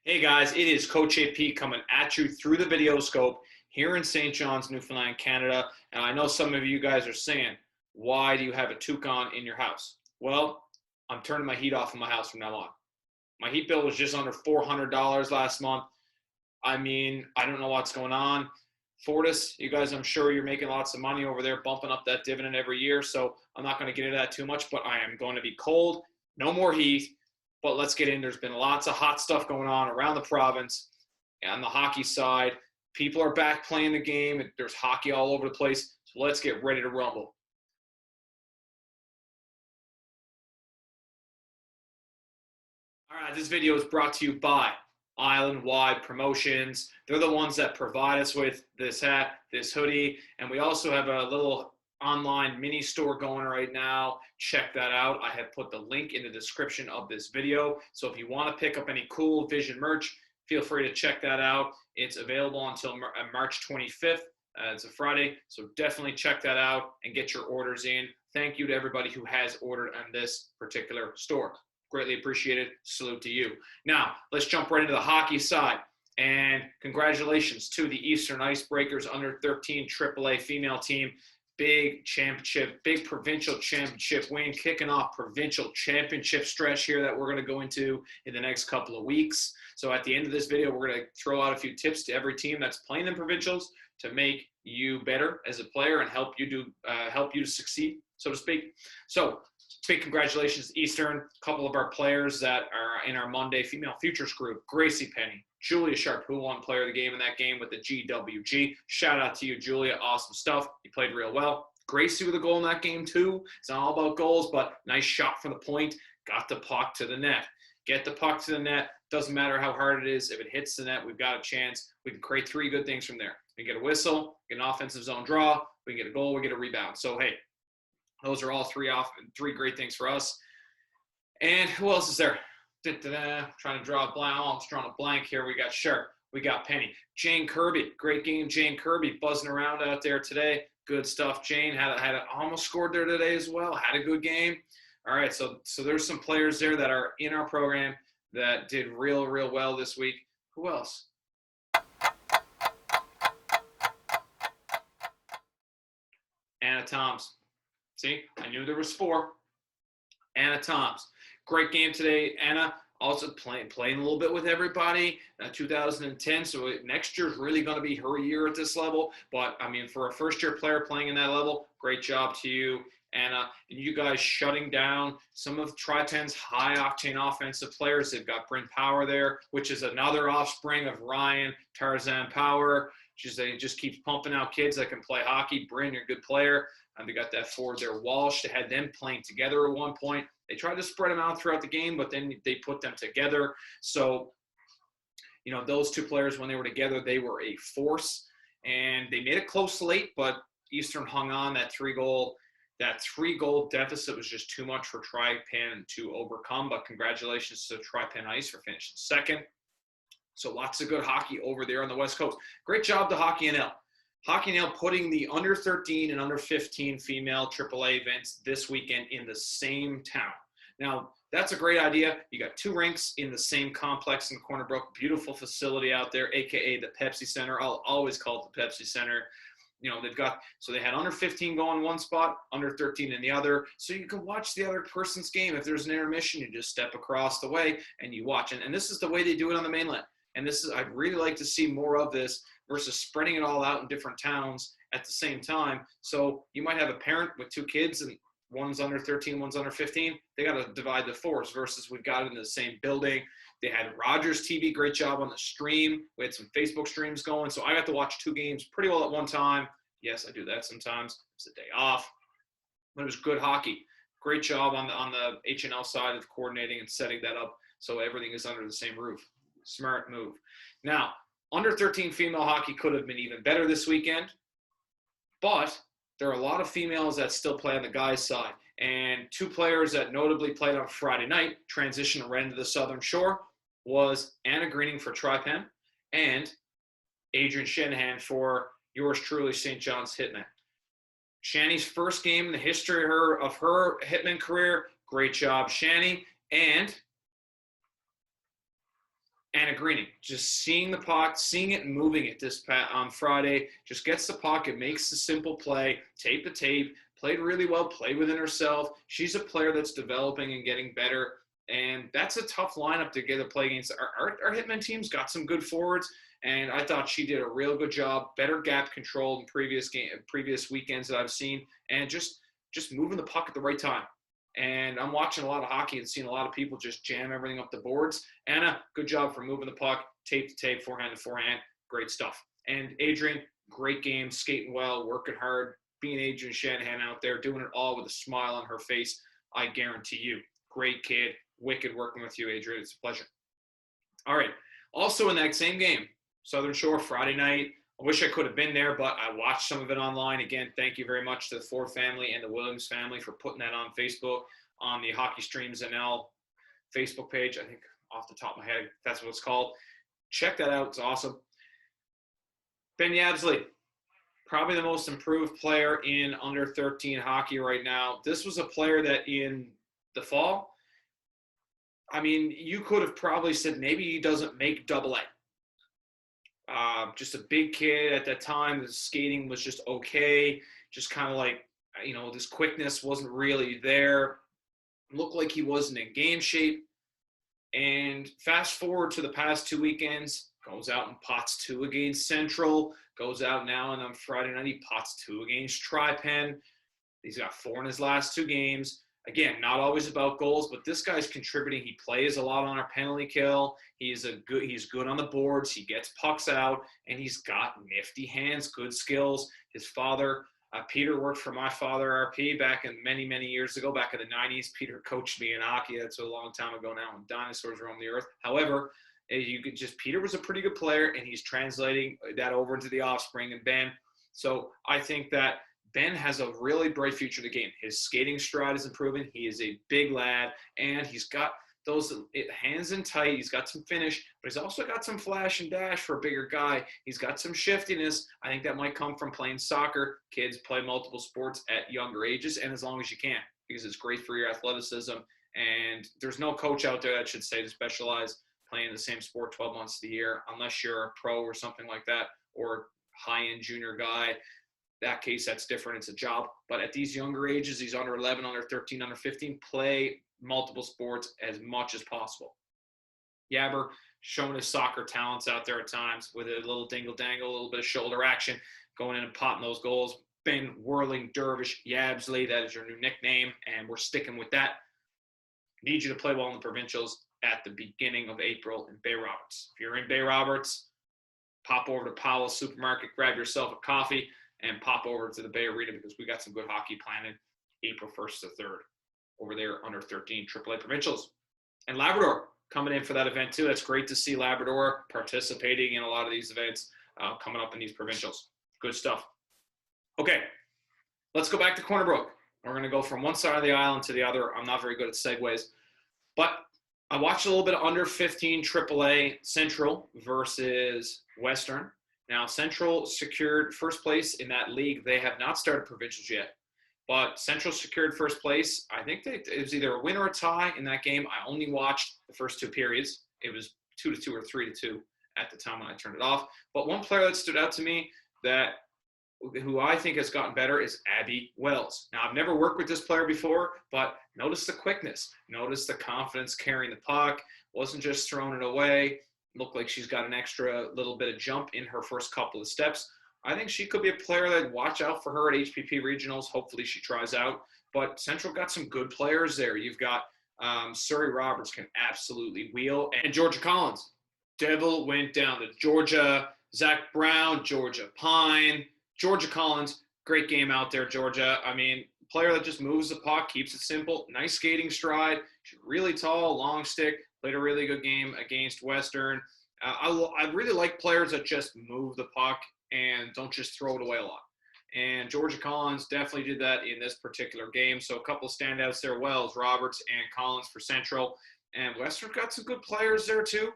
Hey guys, it is Coach AP coming at you through the video scope here in St. John's, Newfoundland, Canada. And I know some of you guys are saying, why do you have a toucan in your house? Well, I'm turning my heat off in my house from now on. My heat bill was just under $400 last month. I mean, I don't know what's going on. Fortis, you guys, I'm sure you're making lots of money over there, bumping up that dividend every year. So I'm not going to get into that too much, but I am going to be cold. No more heat. But let's get in. There's been lots of hot stuff going on around the province on the hockey side. People are back playing the game. There's hockey all over the place. So let's get ready to rumble. All right, this video is brought to you by Island-wide Promotions. They're the ones that provide us with this hat, this hoodie, and we also have a little online mini store going right now. Check that out. I have put the link in the description of this video. So if you want to pick up any cool Vision merch, feel free to check that out. It's available until March 25th. It's a Friday, so definitely check that out and get your orders in. Thank you to everybody who has ordered on this particular store. Greatly appreciated. Salute to you. Now, let's jump right into the hockey side. And congratulations to the Eastern Icebreakers under 13 AAA female team. Big championship, big provincial championship win, kicking off provincial championship stretch here that we're going to go into in the next couple of weeks. So at the end of this video, we're going to throw out a few tips to every team that's playing in provincials to make you better as a player and help you to succeed, so to speak. So big congratulations to Eastern. A couple of our players that are in our Monday Female Futures group: Gracie Penny, Julia Sharp, who won player of the game in that game with the GWG. Shout out to you, Julia. Awesome stuff. You played real well. Gracie with a goal in that game, too. It's not all about goals, but nice shot from the point. Got the puck to the net. Get the puck to the net. Doesn't matter how hard it is. If it hits the net, we've got a chance. We can create three good things from there. We can get a whistle, get an offensive zone draw, we can get a goal, we get a rebound. So, hey, those are all three great things for us. And who else is there? Trying to draw a blank. Oh, I'm drawing a blank here. We got Sharp. We got Penny. Jane Kirby. Great game, Jane Kirby. Buzzing around out there today. Good stuff. Jane had almost scored there today as well. Had a good game. All right, so there's some players there that are in our program that did real well this week. Who else? Anna Toms. See, I knew there was four. Anna Toms. Great game today. Anna also playing a little bit with everybody. 2010, so next year is really going to be her year at this level. But, I mean, for a first-year player playing in that level, great job to you, Anna. And you guys shutting down some of Tri-10's high-octane offensive players. They've got Bryn Power there, which is another offspring of Ryan Tarzan Power. They just keeps pumping out kids that can play hockey. Bryn, you're a good player. And they got that forward there, Walsh. They had them playing together at one point. They tried to spread them out throughout the game, but then they put them together. So, you know, those two players, when they were together, they were a force. And they made it close late, but Eastern hung on. That three-goal deficit was just too much for Tri-Pen to overcome. But congratulations to Tri-Pen Ice for finishing second. So lots of good hockey over there on the West Coast. Great job to Hockey NL. Hockey now putting the under 13 and under 15 female AAA events this weekend in the same town. Now, that's a great idea. You got two rinks in the same complex in Corner Brook. Beautiful facility out there, a.k.a. the Pepsi Center. I'll always call it the Pepsi Center. You know, they had under 15 going one spot, under 13 in the other. So you can watch the other person's game. If there's an intermission, you just step across the way and you watch. And this is the way they do it on the mainland. And I'd really like to see more of this versus spreading it all out in different towns at the same time. So you might have a parent with two kids and one's under 13, one's under 15. They got to divide the force versus we've got it in the same building. They had Rogers TV, great job on the stream. We had some Facebook streams going. So I got to watch two games pretty well at one time. Yes, I do that sometimes. It's a day off. But it was good hockey. Great job on the H&L side of coordinating and setting that up so everything is under the same roof. Smart move. Now, under 13 female hockey could have been even better this weekend, but there are a lot of females that still play on the guys' side. And two players that notably played on Friday night, transitioned right into the Southern Shore, was Anna Greening for Tri-Pen and Adrian Shannahan for yours truly, St. John's Hitman. Shanny's first game in the history of her Hitman career. Great job, Shanny. And Anna Greening, just seeing the puck, seeing it and moving it on Friday, just gets the puck, it makes the simple play, tape to tape, played really well, played within herself. She's a player that's developing and getting better, and that's a tough lineup to get to play against. Our Hitmen team's got some good forwards, and I thought she did a real good job, better gap control than previous weekends that I've seen, and just moving the puck at the right time. And I'm watching a lot of hockey and seeing a lot of people just jam everything up the boards. Anna, good job for moving the puck, tape to tape, forehand to forehand. Great stuff. And Adrian, great game, skating well, working hard, being Adrian Shannahan out there, doing it all with a smile on her face. I guarantee you. Great kid. Wicked working with you, Adrian. It's a pleasure. All right. Also in that same game, Southern Shore, Friday night. I wish I could have been there, but I watched some of it online. Again, thank you very much to the Ford family and the Williams family for putting that on Facebook, on the Hockey Streams NL Facebook page. I think off the top of my head, that's what it's called. Check that out. It's awesome. Ben Yabsley, probably the most improved player in under 13 hockey right now. This was a player that in the fall, I mean, you could have probably said maybe he doesn't make AA. Just a big kid at that time. The skating was just okay. Just kind of like, this quickness wasn't really there. Looked like he wasn't in game shape. And fast forward to the past 2 weekends, goes out and pots 2 against Central, goes out now and on Friday night he pots 2 against Tri-Pen. He's got 4 in his last 2 games. Again, not always about goals, but this guy's contributing. He plays a lot on our penalty kill. He's good on the boards. He gets pucks out, and he's got nifty hands, good skills. His father, Peter, worked for my father, RP, back in many, many years ago, back in the 90s. Peter coached me in hockey. That's a long time ago now when dinosaurs roamed the earth. However, Peter was a pretty good player, and he's translating that over into the offspring and Ben. So I think that Ben has a really bright future in the game. His skating stride is improving. He is a big lad, and he's got those hands in tight. He's got some finish, but he's also got some flash and dash for a bigger guy. He's got some shiftiness. I think that might come from playing soccer. Kids play multiple sports at younger ages, and as long as you can, because it's great for your athleticism. And there's no coach out there that should say to specialize playing the same sport 12 months of the year, unless you're a pro or something like that, or high-end junior guy. That case, that's different. It's a job. But at these younger ages, these under 11, under 13, under 15, play multiple sports as much as possible. Yabber showing his soccer talents out there at times with a little dingle-dangle, a little bit of shoulder action, going in and popping those goals. Ben Whirling Dervish Yabsley, that is your new nickname, and we're sticking with that. Need you to play well in the Provincials at the beginning of April in Bay Roberts. If you're in Bay Roberts, pop over to Powell's Supermarket, grab yourself a coffee, and pop over to the Bay Arena because we got some good hockey planned April 1st to 3rd over there under 13 AAA Provincials. And Labrador coming in for that event too. That's great to see Labrador participating in a lot of these events coming up in these Provincials. Good stuff. Okay, let's go back to Corner Brook. We're going to go from one side of the island to the other. I'm not very good at segues, but I watched a little bit of under 15 AAA Central versus Western. Now, Central secured first place in that league. They have not started Provincials yet, but Central secured first place. I think it was either a win or a tie in that game. I only watched the first 2 periods. It was 2-2 or 3-2 at the time when I turned it off. But one player that stood out to me who I think has gotten better is Abby Wells. Now, I've never worked with this player before, but notice the quickness. Notice the confidence carrying the puck. Wasn't just throwing it away. Looked like she's got an extra little bit of jump in her first couple of steps. I think she could be a player that watch out for her at HPP Regionals. Hopefully she tries out. But Central got some good players there. You've got Surrey Roberts can absolutely wheel. And Georgia Collins. Devil went down to Georgia. Zach Brown, Georgia Pine. Georgia Collins, great game out there, Georgia. I mean, player that just moves the puck, keeps it simple, nice skating stride. She's really tall, long stick. Played a really good game against Western. I really like players that just move the puck and don't just throw it away a lot. And Georgia Collins definitely did that in this particular game. So a couple of standouts there, Wells, Roberts, and Collins for Central. And Western got some good players there too.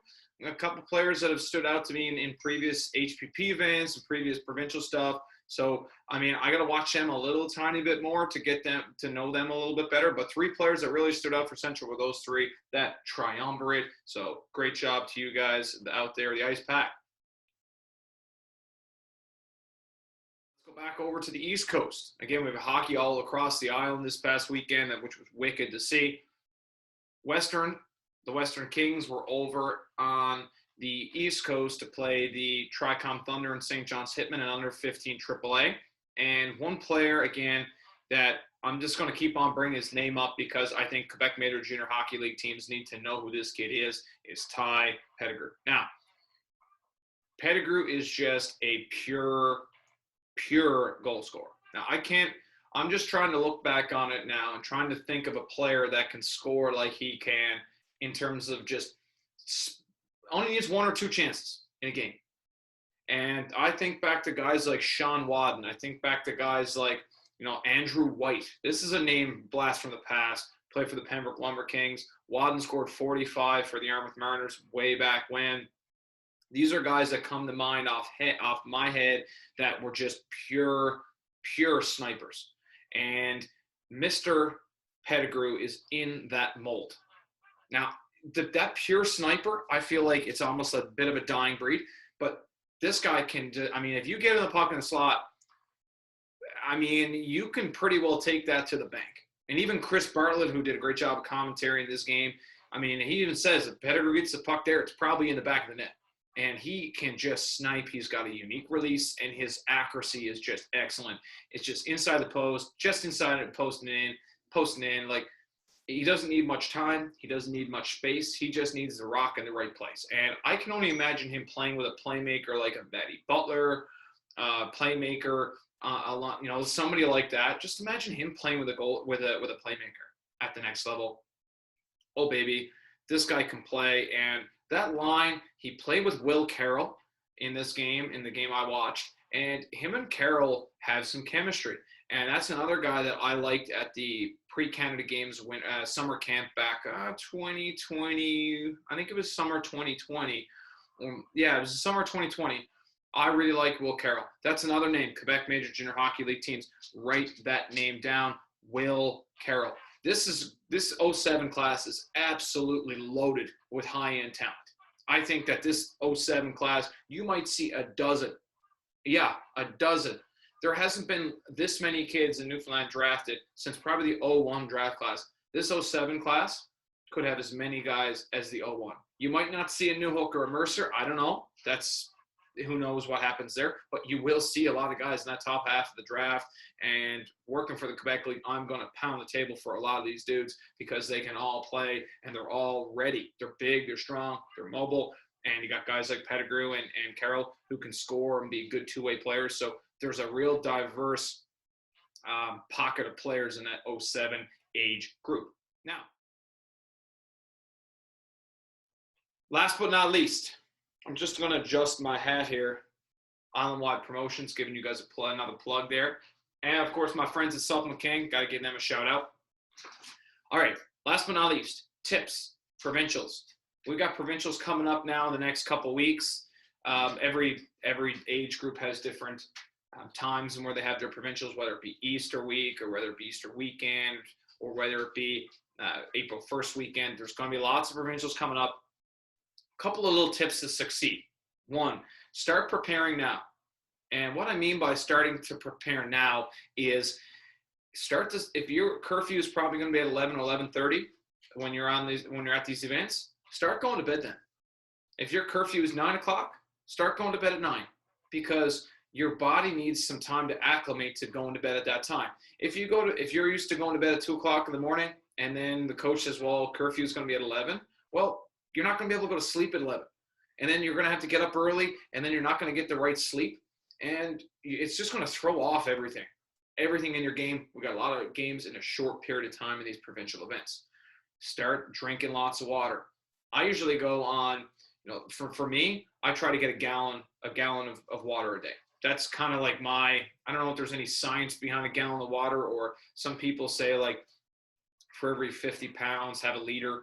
A couple of players that have stood out to me in previous HPP events and previous provincial stuff. So, I mean, I got to watch them a little tiny bit more to get them to know them a little bit better. But 3 players that really stood out for Central were those 3, that triumvirate. So, great job to you guys out there, the IcePak. Let's go back over to the East Coast. Again, we have hockey all across the island this past weekend, which was wicked to see. The Western Kings were over on the East Coast to play the Tricom Thunder and St. John's Hitmen and under 15 AAA. And one player, again, that I'm just going to keep on bringing his name up because I think Quebec Major Junior Hockey League teams need to know who this kid is Ty Peddigrew. Now, Peddigrew is just a pure goal scorer. Now, I'm just trying to look back on it now and trying to think of a player that can score like he can in terms of just only needs 1 or 2 chances in a game. And I think back to guys like Sean Wadden. I think back to guys like, Andrew White. This is a name blast from the past. Played for the Pembroke Lumber Kings. Wadden scored 45 for the Yarmouth Mariners way back when. These are guys that come to mind off my head that were just pure snipers. And Mr. Peddigrew is in that mold. Now, that pure sniper, I feel like it's almost a bit of a dying breed. But this guy can – if you get in the puck in the slot, you can pretty well take that to the bank. And even Chris Bartlett, who did a great job of commentary in this game, he even says if Peddigrew gets the puck there, it's probably in the back of the net. And he can just snipe. He's got a unique release, and his accuracy is just excellent. It's just inside the post, just inside it, posting in. Like, he doesn't need much time. He doesn't need much space. He just needs the rock in the right place. And I can only imagine him playing with a playmaker like a Betty Butler, playmaker, somebody like that. Just imagine him playing with a playmaker at the next level. Oh, baby, this guy can play. And that line, he played with Will Carroll in this game, in the game I watched, and him and Carroll have some chemistry. And that's another guy that I liked at the pre-Canada Games summer camp back 2020. I think it was summer 2020. It was summer 2020. I really like Will Carroll. That's another name. Quebec Major Junior Hockey League teams, write that name down. Will Carroll. This 07 class is absolutely loaded with high-end talent. I think that this 07 class, you might see a dozen. Yeah, a dozen. There hasn't been this many kids in Newfoundland drafted since probably the 01 draft class. This 07 class could have as many guys as the 01. You might not see a Newhook or a Mercer. I don't know. Who knows what happens there. But you will see a lot of guys in that top half of the draft. And working for the Quebec League, I'm going to pound the table for a lot of these dudes because they can all play and they're all ready. They're big, they're strong, they're mobile. And you got guys like Peddigrew and Carroll who can score and be good two-way players. So there's a real diverse pocket of players in that 07 age group. Now, last but not least, I'm just going to adjust my hat here. Island-wide Promotions, giving you guys another plug there. And, of course, my friends at Supplement King, got to give them a shout-out. All right, last but not least, tips, Provincials. We've got Provincials coming up now in the next couple weeks. Every age group has different times and where they have their Provincials, whether it be Easter week or whether it be Easter weekend or whether it be April 1st weekend. There's going to be lots of Provincials coming up. Couple of little tips to succeed. One, start preparing now. And what I mean by starting to prepare now is if your curfew is probably going to be at 11 or 11:30 when you're at these events, start going to bed then. If your curfew is 9 o'clock, start going to bed at 9 because your body needs some time to acclimate to going to bed at that time. If you're used to going to bed at 2 o'clock in the morning and then the coach says, well, curfew is going to be at 11, well, you're not going to be able to go to sleep at 11. And then you're going to have to get up early, and then you're not going to get the right sleep. And it's just going to throw off everything in your game. We got a lot of games in a short period of time in these provincial events. Start drinking lots of water. I usually go on, for me, I try to get a gallon of water a day. That's kind of like I don't know if there's any science behind a gallon of water, or some people say like for every 50 pounds, have a liter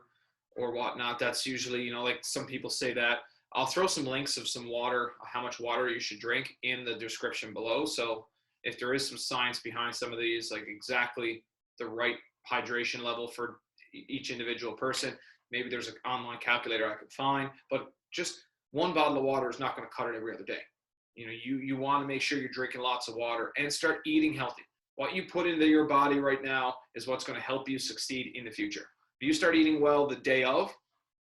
or whatnot. That's usually, like some people say that. I'll throw some links of some water, how much water you should drink in the description below. So if there is some science behind some of these, like exactly the right hydration level for each individual person. Maybe there's an online calculator I could find, but just one bottle of water is not going to cut it every other day. You want to make sure you're drinking lots of water and start eating healthy. What you put into your body right now is what's going to help you succeed in the future. If you start eating well the day of,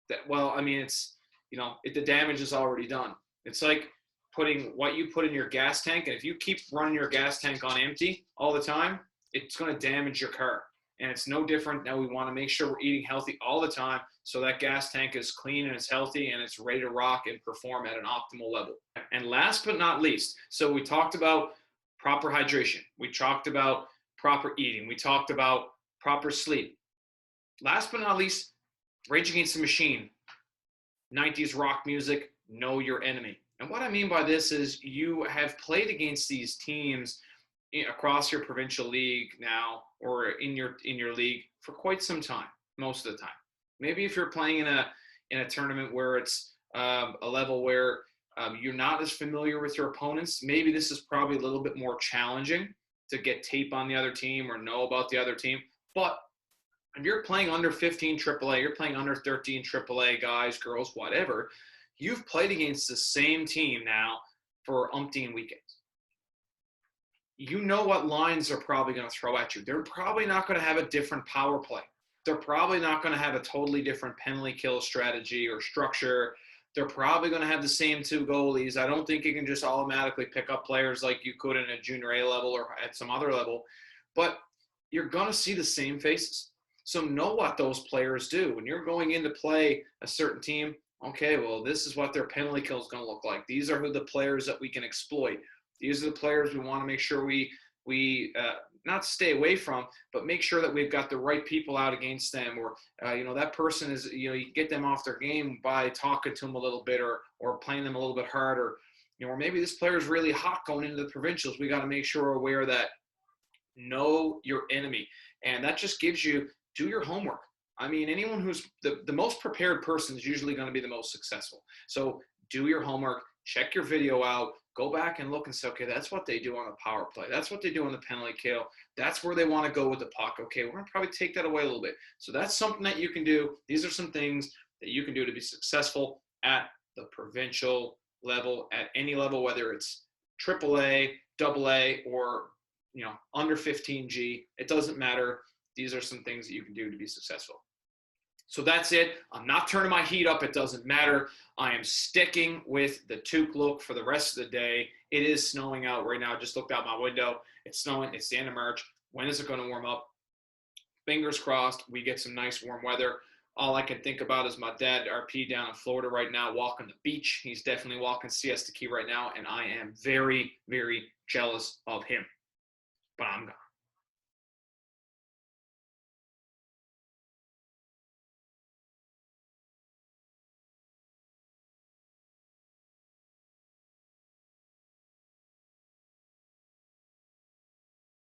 it's, the damage is already done. It's like putting what you put in your gas tank, and if you keep running your gas tank on empty all the time, it's going to damage your car. And it's no different. Now we want to make sure we're eating healthy all the time so that gas tank is clean and it's healthy and it's ready to rock and perform at an optimal level. And last but not least, so we talked about proper hydration. We talked about proper eating. We talked about proper sleep. Last but not least, Rage Against the Machine, 90s rock music, know your enemy. And what I mean by this is you have played against these teams across your provincial league now, or in your league for quite some time, most of the time. Maybe if you're playing in a tournament where it's a level where you're not as familiar with your opponents, maybe this is probably a little bit more challenging to get tape on the other team or know about the other team. But if you're playing under 15 AAA, you're playing under 13 AAA guys, girls, whatever, you've played against the same team now for umpteen weekends. You know what lines they're probably going to throw at you. They're probably not going to have a different power play. They're probably not going to have a totally different penalty kill strategy or structure. They're probably going to have the same two goalies. I don't think you can just automatically pick up players like you could in a junior A level or at some other level, but you're going to see the same faces. So know what those players do. When you're going in to play a certain team, okay, well, this is what their penalty kill is going to look like. These are who the players that we can exploit. These are the players we want to make sure we not stay away from, but make sure that we've got the right people out against them, or that person is, you get them off their game by talking to them a little bit, or playing them a little bit harder, or maybe this player is really hot going into the provincials. We got to make sure we're aware of that. Know your enemy, and that just gives you, do your homework. I mean, anyone who's the most prepared person is usually going to be the most successful. So do your homework, check your video out, go back and look and say, okay, that's what they do on the power play. That's what they do on the penalty kill. That's where they want to go with the puck. Okay, we're going to probably take that away a little bit. So that's something that you can do. These are some things that you can do to be successful at the provincial level, at any level, whether it's AAA, AA, or under 15G. It doesn't matter. These are some things that you can do to be successful. So that's it. I'm not turning my heat up. It doesn't matter. I am sticking with the toque look for the rest of the day. It is snowing out right now. I just looked out my window. It's snowing. It's the end of March. When is it going to warm up? Fingers crossed we get some nice warm weather. All I can think about is my dad, RP, down in Florida right now, walking the beach. He's definitely walking Siesta Key right now, and I am very, very jealous of him. But I'm